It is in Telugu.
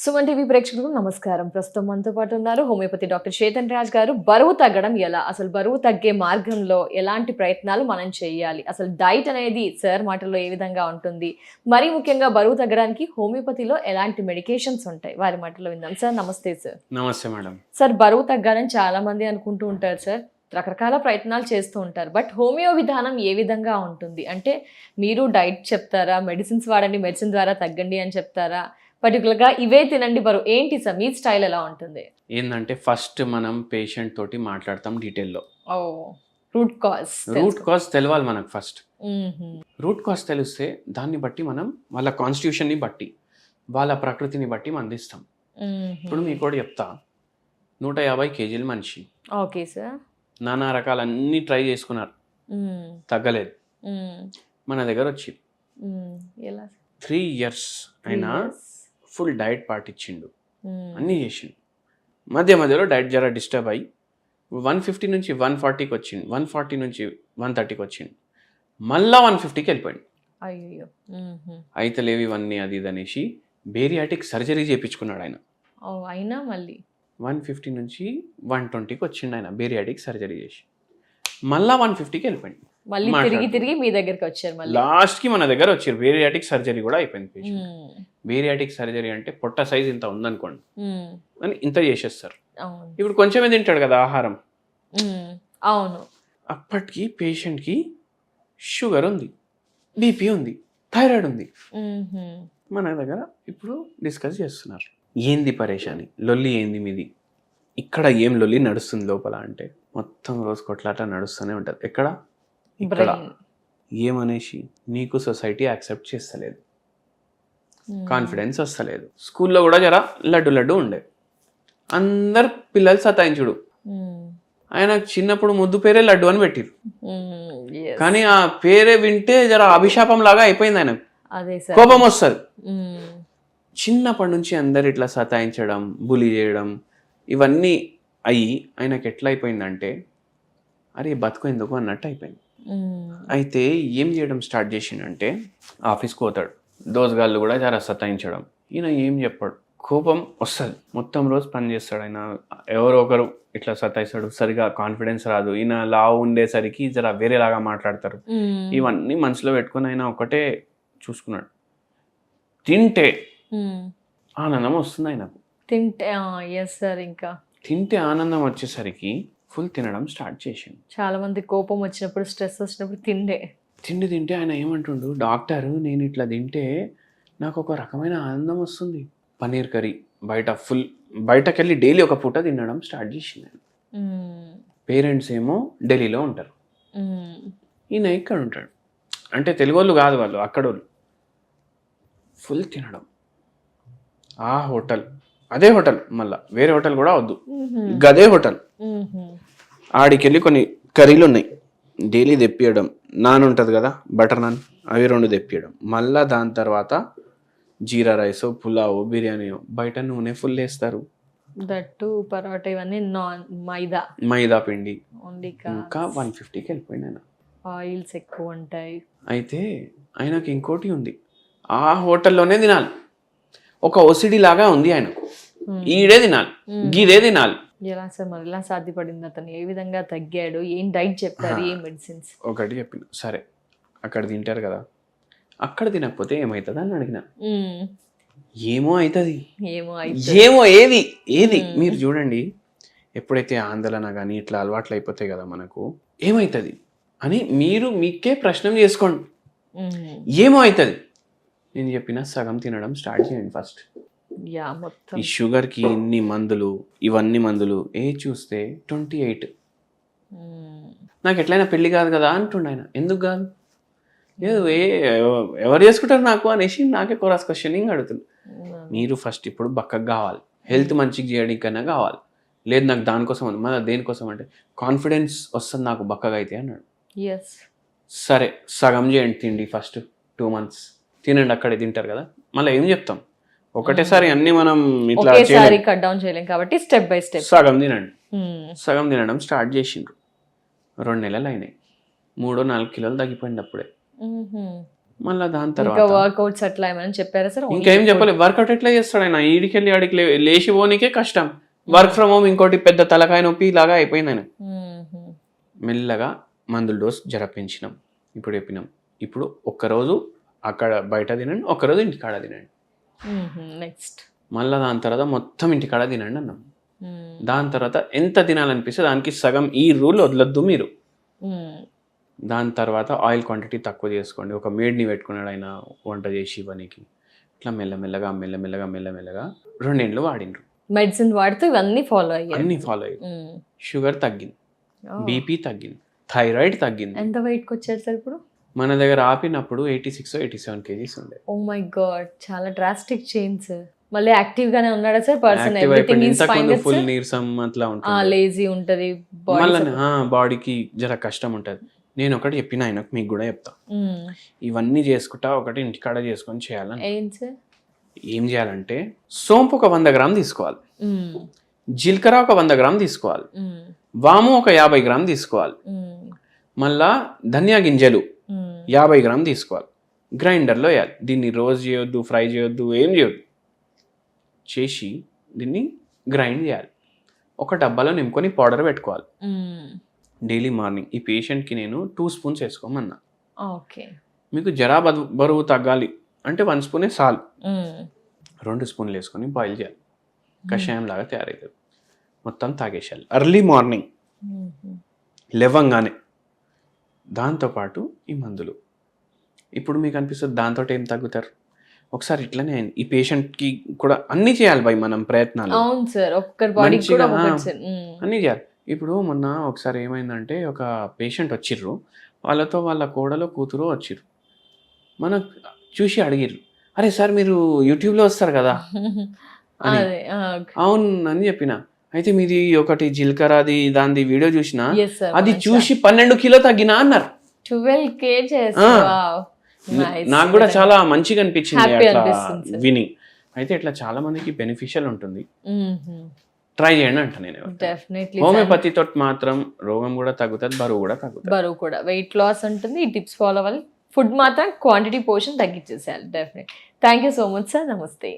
సుమన్ టీవీ ప్రేక్షకులకు నమస్కారం. ప్రస్తుతం మనతో పాటు ఉన్నారు హోమియోపతి డాక్టర్ చేతన్ రాజ్ గారు. బరువు తగ్గడం ఎలా, అసలు బరువు తగ్గే మార్గంలో ఎలాంటి ప్రయత్నాలు మనం చేయాలి, అసలు డైట్ అనేది సార్ మాటల్లో ఏ విధంగా ఉంటుంది, మరీ ముఖ్యంగా బరువు తగ్గడానికి హోమియోపతిలో ఎలాంటి మెడికేషన్స్ ఉంటాయి, వారి మాటల్లో విందాం. సార్ నమస్తే. సార్ నమస్తే మేడం. సార్ బరువు తగ్గాలని చాలా మంది అనుకుంటూ ఉంటారు సార్, రకరకాల ప్రయత్నాలు చేస్తూ ఉంటారు. బట్ హోమియో విధానం ఏ విధంగా ఉంటుంది అంటే, మీరు డైట్ చెప్తారా, మెడిసిన్స్ వాడండి, మెడిసిన్ ద్వారా తగ్గండి అని చెప్తారా, పర్టికులర్గా ఇవే తినండి బరువు, ఏంటి సార్ మీ స్టైల్ ఎలా ఉంటుంది? ఏంటంటే ఫస్ట్ మనం పేషెంట్ తోటి మాట్లాడతాం డీటెయిల్లో. రూట్ కాజ్ తెలవాలి మనకు. ఫస్ట్ రూట్ కాజ్ తెలిస్తే దాన్ని బట్టి మనం వాళ్ళ కాన్స్టిట్యూషన్ని బట్టి వాళ్ళ ప్రకృతిని బట్టి మందిస్తాం. ఇప్పుడు మీకు కూడా చెప్తా, 150 కేజీల మనిషి, ఓకే సార్, నానా రకాలన్నీ ట్రై చేసుకున్నారు, తగ్గలేదు. మన దగ్గర వచ్చి 3 years అయినా ఫుల్ డైట్ పాటించిండు, అన్నీ చేసిండు. మధ్యలో డైట్ జర డిస్టర్బ్ అయ్యి 150 నుంచి 140కి వచ్చిండు, 140 నుంచి 130కి వచ్చిండు, మళ్ళా 150కి వెళ్ళిపోయింది. అయ్యో, అయితే లేవు ఇవన్నీ అది ఇది అనేసి బేరియాటిక్ సర్జరీ చేయించుకున్నాడు ఆయన. అయినా మళ్ళీ 150 నుంచి 120కి వచ్చిండు ఆయన బేరియాటిక్ సర్జరీ చేసి, మళ్ళా 150కి వెళ్ళిపోయింది. మళ్ళీ తిరిగి మీ దగ్గరికి వచ్చారు. లాస్ట్ కి మన దగ్గర వచ్చారు. బేరియాటిక్ సర్జరీ కూడా అయిపోయింది పేషెంట్. బేరియాటిక్ సర్జరీ అంటే పొట్ట సైజ్ ఇంత ఉందనుకోండి అని ఇంత చేసేస్తారు. ఇప్పుడు కొంచెమే తింటాడు కదా ఆహారం. అవును, అప్పటికి పేషెంట్ కి షుగర్ ఉంది, బీపీ ఉంది, థైరాయిడ్ ఉంది. మన దగ్గర ఇప్పుడు డిస్కస్ చేస్తున్నారు, ఏంది పరేషాని, లొల్లి ఏంది మీది, ఇక్కడ ఏం లొల్లి నడుస్తుంది లోపల అంటే మొత్తం రోజు కొట్లాట నడుస్తూనే ఉంటుంది. ఎక్కడ ఇక్కడ ఏమనేసి నీకు సొసైటీ యాక్సెప్ట్ చేస్తలేదు, కాన్ఫిడెన్స్ వస్తలేదు. స్కూల్లో కూడా జర లడ్డు ఉండే, అందరు పిల్లలు సతాయించుడు. ఆయన చిన్నప్పుడు ముద్దు పేరే లడ్డు అని పెట్టిరు, కానీ ఆ పేరే వింటే జర అభిశాపం లాగా అయిపోయింది. ఆయన కోపం వస్తుంది. చిన్నప్పటి నుంచి అందరు ఇట్లా సతాయించడం, బులి చేయడం ఇవన్నీ అయ్యి ఆయనకి ఎట్లా అయిపోయిందంటే అరే బతుకు ఎందుకు అన్నట్టు అయిపోయింది. అయితే ఏం చేయడం స్టార్ట్ చేసిండంటే, ఆఫీస్కి పోతాడు, దోసగాళ్ళు కూడా జర సతాయించడం, ఈయన ఏం చెప్పాడు, కోపం వస్తుంది, మొత్తం రోజు పని చేస్తాడు. ఆయన ఎవరో ఒకరు ఇట్లా సతాయిస్తాడు, సరిగా కాన్ఫిడెన్స్ రాదు, ఈయన లావు ఉండేసరికి జర వేరేలాగా మాట్లాడతారు. ఇవన్నీ మనసులో పెట్టుకుని ఆయన ఒకటే చూసుకున్నాడు, తింటే ఆనందం వస్తుంది ఆయనకు. తింటే ఆనందం వచ్చేసరికి ఫుల్ తినడం స్టార్ట్ చేసిండు. చాలా మంది కోపం వచ్చినప్పుడు, స్ట్రెస్ వచ్చినప్పుడు తింటే ఆయన ఏమంటుండు, డాక్టర్ నేను ఇట్లా తింటే నాకు ఒక రకమైన ఆనందం వస్తుంది. పన్నీర్ కర్రీ బయటకెళ్ళి డైలీ ఒక పూట తినడం స్టార్ట్ చేసింది. పేరెంట్స్ ఏమో ఢిల్లీలో ఉంటారు, ఈయన ఇక్కడ ఉంటాడు. అంటే తెలుగు వాళ్ళు కాదు, వాళ్ళు అక్కడోళ్ళు. ఫుల్ తినడం, ఆ హోటల్ అదే హోటల్, మళ్ళా వేరే హోటల్ కూడా వద్దు, గదే హోటల్. ఆడికెళ్ళి కొన్ని కర్రీలు ఉన్నాయి, డైలీ తెప్పియడం. నాన్ ఉంటుంది కదా, బటర్ నాన్, అవి 2 తెప్పియడం. మళ్ళా దాని తర్వాత జీరా రైస్, పులావ్, బిర్యానీ, బయట నూనె ఫుల్ వేస్తారు, దట్టు పరోటా, ఇవన్నీ మైదా పిండి. ఇంకా 150కి వెళ్ళిపోయింది ఆయన. ఆయిల్స్ ఎక్కువ ఉంటాయి. అయితే ఆయనకి ఇంకోటి ఉంది, ఆ హోటల్లోనే తినాలి. ఒక ఒసిడి లాగా ఉంది ఆయనకు, ఈడే తినాలి, గీదే తినాలి. ఎలా సార్ మరి ఎలా సాధ్యపడింది, అతను ఏ విధంగా తగ్గాడు, ఏం డైట్ చెప్పారు, ఏం మెడిసిన్స్? ఒకటి చెప్పిన, సరే అక్కడ తింటారు కదా, అక్కడ తినకపోతే ఏమవుతుంది అని అడిగిన. ఏమో ఏది మీరు చూడండి, ఎప్పుడైతే ఆందోళన కానీ ఇట్లా అలవాట్లు అయిపోతాయి కదా మనకు, ఏమవుతుంది అని మీరు మీకే ప్రశ్న చేసుకోండి. ఏమో అవుతుంది, నేను చెప్పిన సగం తినడం స్టార్ట్ చేయండి ఫస్ట్. ఈ షుగర్కి ఇన్ని మందులు, ఇవన్నీ మందులు చూస్తే 28. నాకు ఎట్లయినా పెళ్లి కాదు కదా అంటుండ ఆయన. ఎందుకు కాదు, లేదు ఎవరు చేసుకుంటారు నాకు అనేసి నాకే కోరాస్ క్వశ్చనింగ్ అడుగుతుంది. మీరు ఫస్ట్ ఇప్పుడు బక్కగా కావాలి, హెల్త్ మంచిగా చేయడానికైనా కావాలి, లేదు నాకు దానికోసం ఉంది, మళ్ళీ దేనికోసం అంటే కాన్ఫిడెన్స్ వస్తుంది నాకు బక్కగా అయితే అన్నాడు. సరే సగం చేయండి తిండి, ఫస్ట్ 2 months తినండి, అక్కడే తింటారు కదా. మళ్ళీ ఏం చెప్తాం, ఒకటేసారి అన్ని మనం ఇట్లా కట్ డౌన్ చేయలేం కాబట్టి స్టెప్ బై స్టెప్ సగం తినండి. సగం తినడం స్టార్ట్ చేసిండ్రు. 2 నెలలు అయినాయి, 3-4 కిలోలు తగ్గిపోయింది అప్పుడే. మళ్ళీ దాని ఇంకా తర్వాత వర్కౌట్స్ అట్లా ఏమైనా చెప్పారా సార్? ఇంకేం చెప్పలేదు. వర్కౌట్ ఎట్లా చేస్తాడు ఆయన? ఈడికెళ్ళి ఆడికి లేచి పోనీకే కష్టం. వర్క్ ఫ్రమ్ హోమ్ ఇంకోటి పెద్ద తలకాయ నొప్పి లాగా అయిపోయింది ఆయన. మెల్లగా మందుల డోస్ జరపించినాం. ఇప్పుడు చెప్పినాం, ఇప్పుడు ఒక్కరోజు అక్కడ బయట తినండి, ఒక్కరోజు ఇంటికాడ తినండి. నెక్స్ట్ మళ్ళీ దాని తర్వాత మొత్తం ఇంటికాడ తినండి అన్నాం. దాని తర్వాత ఎంత తినాలనిపిస్తే దానికి సగం ఈ రూల్ వదలొద్దు మీరు. దాని తర్వాత ఆయిల్ క్వాంటిటీ తక్కువ చేసుకోండి. ఒక మేడ్ని పెట్టుకున్నాడు ఆయన వంట చేసి ఇవ్వడానికి. ఇట్లా మెల్లమెల్లగా 2 ఏళ్ళు వాడిండ్రు. మెడిసిన్ వాడుతూ ఇవన్నీ ఫాలో అయ్యారు. అన్ని ఫాలో అయ్యారు. షుగర్ తగ్గింది, బీపీ తగ్గింది, థైరాయిడ్ తగ్గింది. ఎంత వెయిట్కి వచ్చారు సార్ ఇప్పుడు? మన దగ్గర ఆపినప్పుడు 86-87 kgs ఉండే. ఓ మై గాడ్, చాలా డ్రాస్టిక్ చేంజ్ సార్. మళ్ళీ యాక్టివ్ గానే ఉన్నాడా సార్? పర్సన్ యాక్టివ్ ఎవ్రీథింగ్ అయిపోయింది. ఈజ్ ఫైన్ ఇంతకుముందు ఫుల్ సార్? నీరసం అట్లా ఉంటుంది, లేజీ ఉంటది మళ్ళీ బాడీకి జర కష్టం ఉంటుంది. నేను ఒకటి చెప్పిన ఆయనకు, మీకు కూడా చెప్తా, ఇవన్నీ చేసుకుంటా ఒకటి ఇంటికాడ చేసుకొని చేయాలని. ఏం సార్? ఏం చేయాలంటే సోంపు ఒక 100 గ్రామ్ తీసుకోవాలి, జీలకర్ర ఒక 100 గ్రామ్ తీసుకోవాలి, వాము ఒక 50 గ్రామ్ తీసుకోవాలి, మళ్ళా ధనియా గింజలు 50 గ్రామ్ తీసుకోవాలి. గ్రైండర్లో వేయాలి. దీన్ని రోస్ట్ చేయొద్దు, ఫ్రై చేయొద్దు, ఏం చేయొద్దు. చేసి దీన్ని గ్రైండ్ చేయాలి. ఒక డబ్బాలో నింపుకొని పౌడర్ పెట్టుకోవాలి. డైలీ మార్నింగ్ ఈ పేషెంట్కి నేను 2 స్పూన్స్ వేసుకోమన్నా. ఓకే. మీకు జరా బరువు తగ్గాలి అంటే 1 స్పూనే చాలు. 2 స్పూన్లు వేసుకొని బాయిల్ చేయాలి. కషాయం లాగా తయారవుతుంది. మొత్తం తాగేసేయాలి ఎర్లీ మార్నింగ్ లేవంగానే. దాంతోపాటు ఈ మందులు. ఇప్పుడు మీకు అనిపిస్తుంది దాంతో ఏం తగ్గుతారు? ఒకసారి ఇట్లనే ఈ పేషెంట్కి కూడా అన్నీ చేయాలి భయ్ మనం ప్రయత్నాలు. అవును సార్, ఒక్కరి బాడీ కూడా అన్నీ చేయాలి. ఇప్పుడు మొన్న ఒకసారి ఏమైందంటే ఒక పేషెంట్ వచ్చిర్రు, వాళ్ళతో వాళ్ళ కోడలో కూతురు వచ్చిర్రు. మనం చూసి అడిగిర్రు, అరే సార్ మీరు యూట్యూబ్లో వస్తారు కదా అని. అవును అని చెప్పిన. అయితే మీది ఒకటి జీలకర్రది దాని వీడియో చూసిన, అది చూసి 12 కిలో తగ్గినా అన్నారు. 12 kgs. నాకు కూడా చాలా మంచిగా అనిపించింది అట్లా విని. అయితే ఇట్లా చాలా మందికి బెనిఫిషియల్ ఉంటుంది, ట్రై చేయండి అంట నేను. డెఫినెట్లీ హోమియోపతితో మాత్రం రోగం కూడా తగ్గుతుంది, బరువు కూడా తగ్గుతుంది. బరువు కూడా, వెయిట్ లాస్ ఉంటుంది. ఈ టిప్స్ ఫాలో అవ్వాలి. ఫుడ్ మాత్రం క్వాంటిటీ పోర్షన్ తగ్గించేసేయాలి. Definite. Thank you so much sir. నమస్తే.